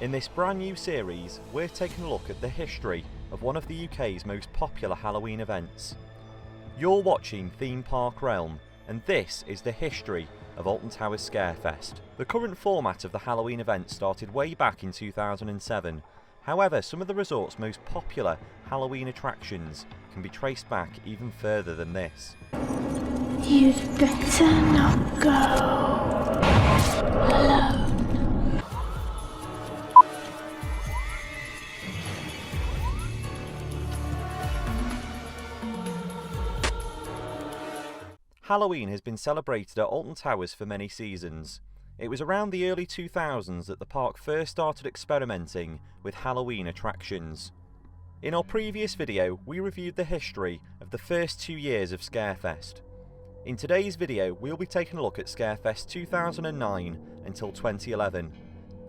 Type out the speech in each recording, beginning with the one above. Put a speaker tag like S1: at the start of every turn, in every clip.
S1: In this brand new series, we're taking a look at the history of one of the UK's most popular Halloween events. You're watching Theme Park Realm, and this is the history of Alton Towers Scarefest. The current format of the Halloween event started way back in 2007. However, some of the resort's most popular Halloween attractions can be traced back even further than this.
S2: You'd better not go alone.
S1: Halloween has been celebrated at Alton Towers for many seasons. It was around the early 2000s that the park first started experimenting with Halloween attractions. In our previous video, we reviewed the history of the first 2 years of Scarefest. In today's video, we'll be taking a look at Scarefest 2009 until 2011.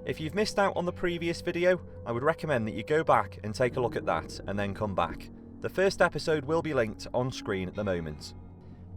S1: If you've missed out on the previous video, I would recommend that you go back and take a look at that and then come back. The first episode will be linked on screen at the moment.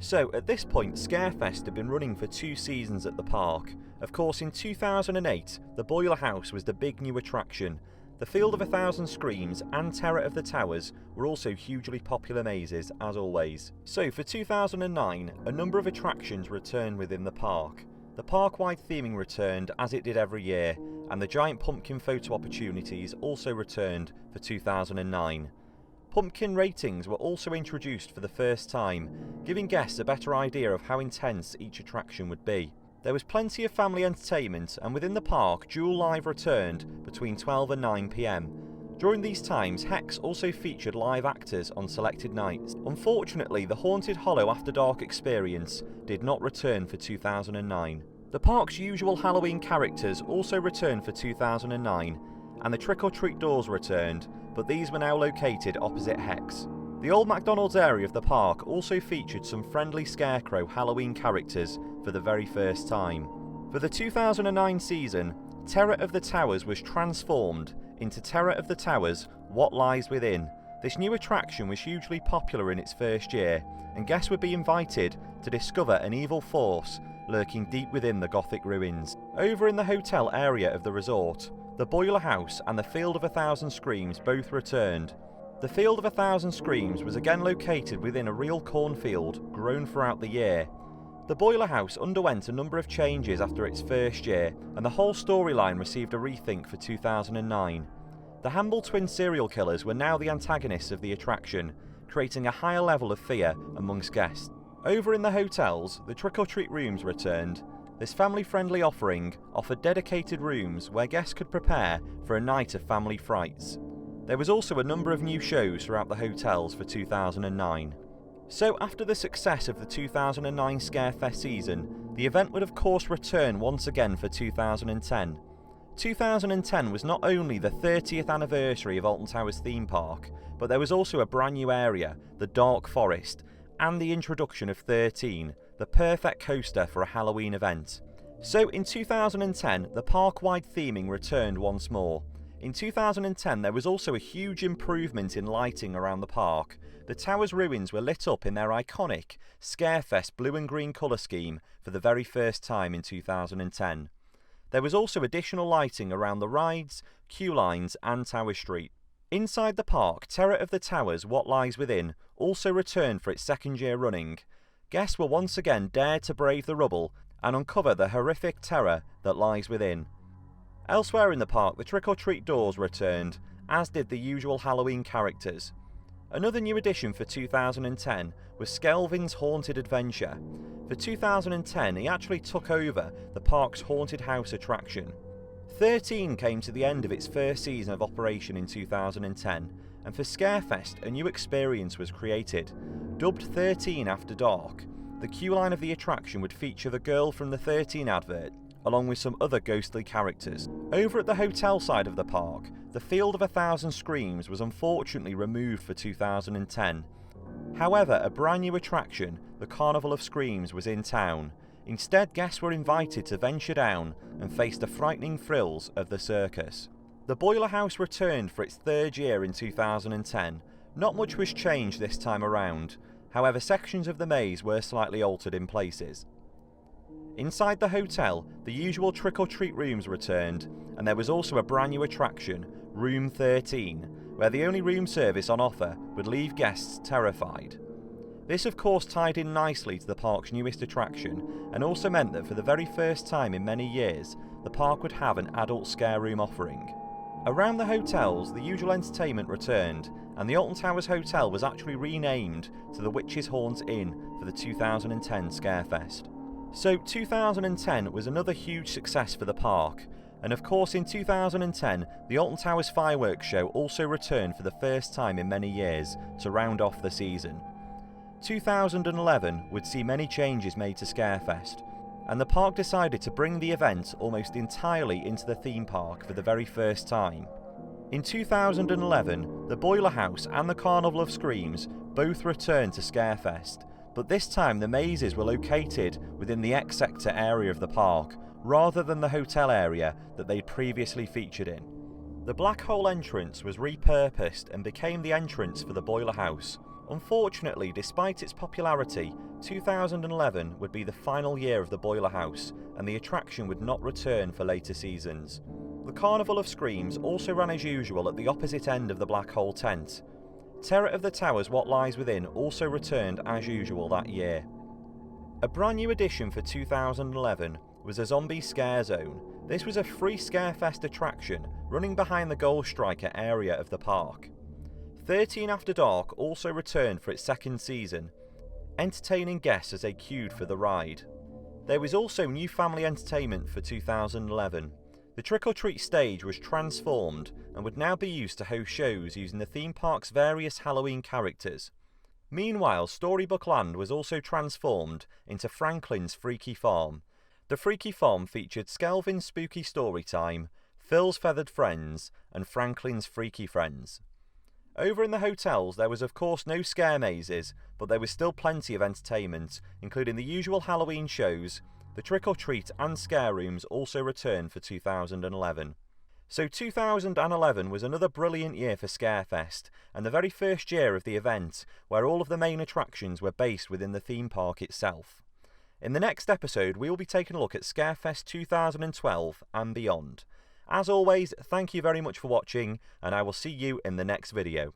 S1: So, at this point, Scarefest had been running for 2 seasons at the park. Of course, in 2008, the Boiler House was the big new attraction. The Field of 1,000 Screams and Terror of the Towers were also hugely popular mazes, as always. So, for 2009, a number of attractions returned within the park. The park-wide theming returned, as it did every year, and the giant pumpkin photo opportunities also returned for 2009. Pumpkin ratings were also introduced for the first time, giving guests a better idea of how intense each attraction would be. There was plenty of family entertainment, and within the park, Jewel Live returned between 12 and 9 PM. During these times, Hex also featured live actors on selected nights. Unfortunately, the Haunted Hollow After Dark experience did not return for 2009. The park's usual Halloween characters also returned for 2009, and the trick-or-treat doors returned, but these were now located opposite Hex. The old McDonald's area of the park also featured some friendly Scarecrow Halloween characters for the very first time. For the 2009 season, Terror of the Towers was transformed into Terror of the Towers: What Lies Within. This new attraction was hugely popular in its first year, and guests would be invited to discover an evil force lurking deep within the Gothic ruins. Over in the hotel area of the resort, the Boiler House and the Field of 1,000 Screams both returned. The Field of 1,000 Screams was again located within a real cornfield grown throughout the year. The Boiler House underwent a number of changes after its first year, and the whole storyline received a rethink for 2009. The Hamble twin serial killers were now the antagonists of the attraction, creating a higher level of fear amongst guests. Over in the hotels, the trick-or-treat rooms returned. This family-friendly offering offered dedicated rooms where guests could prepare for a night of family frights. There was also a number of new shows throughout the hotels for 2009. So after the success of the 2009 Scarefest season, the event would of course return once again for 2010. 2010 was not only the 30th anniversary of Alton Towers theme park, but there was also a brand new area, the Dark Forest, and the introduction of 13, the perfect coaster for a Halloween event. So in 2010, the park-wide theming returned once more. In 2010, there was also a huge improvement in lighting around the park. The tower's ruins were lit up in their iconic Scarefest blue and green colour scheme for the very first time in 2010. There was also additional lighting around the rides, queue lines and Tower Street. Inside the park, Terror of the Towers: What Lies Within also returned for its second year running. Guests were once again dared to brave the rubble and uncover the horrific terror that lies within. Elsewhere in the park, the trick-or-treat doors returned, as did the usual Halloween characters. Another new addition for 2010 was Skelvin's Haunted Adventure. For 2010, he actually took over the park's haunted house attraction. 13 came to the end of its first season of operation in 2010, and for Scarefest, a new experience was created. Dubbed 13 After Dark, the queue line of the attraction would feature the girl from the 13 advert, along with some other ghostly characters. Over at the hotel side of the park, the Field of 1,000 Screams was unfortunately removed for 2010. However, a brand new attraction, the Carnival of Screams, was in town. Instead, guests were invited to venture down and face the frightening thrills of the circus. The Boiler House returned for its third year in 2010. Not much was changed this time around. However, sections of the maze were slightly altered in places. Inside the hotel, the usual trick-or-treat rooms returned, and there was also a brand new attraction, Room 13, where the only room service on offer would leave guests terrified. This of course tied in nicely to the park's newest attraction, and also meant that for the very first time in many years, the park would have an adult scare room offering. Around the hotels, the usual entertainment returned, and the Alton Towers Hotel was actually renamed to the Witches' Haunt Inn for the 2010 Scarefest. So 2010 was another huge success for the park, and of course in 2010 the Alton Towers fireworks show also returned for the first time in many years to round off the season. 2011 would see many changes made to Scarefest, and the park decided to bring the event almost entirely into the theme park for the very first time. In 2011, the Boiler House and the Carnival of Screams both returned to Scarefest, but this time the mazes were located within the X Sector area of the park, rather than the hotel area that they'd previously featured in. The black hole entrance was repurposed and became the entrance for the Boiler House. Unfortunately, despite its popularity, 2011 would be the final year of the Boiler House, and the attraction would not return for later seasons. The Carnival of Screams also ran as usual at the opposite end of the black hole tent. Terror of the Towers What Lies Within also returned as usual that year. A brand new addition for 2011 was the Zombies Scarezone. This was a free Scarefest attraction running behind the Goal Striker area of the park. 13 After Dark also returned for its second season, entertaining guests as they queued for the ride. There was also new family entertainment for 2011. The trick-or-treat stage was transformed and would now be used to host shows using the theme park's various Halloween characters. Meanwhile, Storybook Land was also transformed into Franklin's Freaky Farm. The Freaky Farm featured Skelvin's Spooky Storytime, Phil's Feathered Friends, and Franklin's Freaky Friends. Over in the hotels, there was of course no scare mazes, but there was still plenty of entertainment, including the usual Halloween shows. The trick-or-treat and scare rooms also returned for 2011. So 2011 was another brilliant year for Scarefest, and the very first year of the event, where all of the main attractions were based within the theme park itself. In the next episode, we will be taking a look at Scarefest 2012 and beyond. As always, thank you very much for watching, and I will see you in the next video.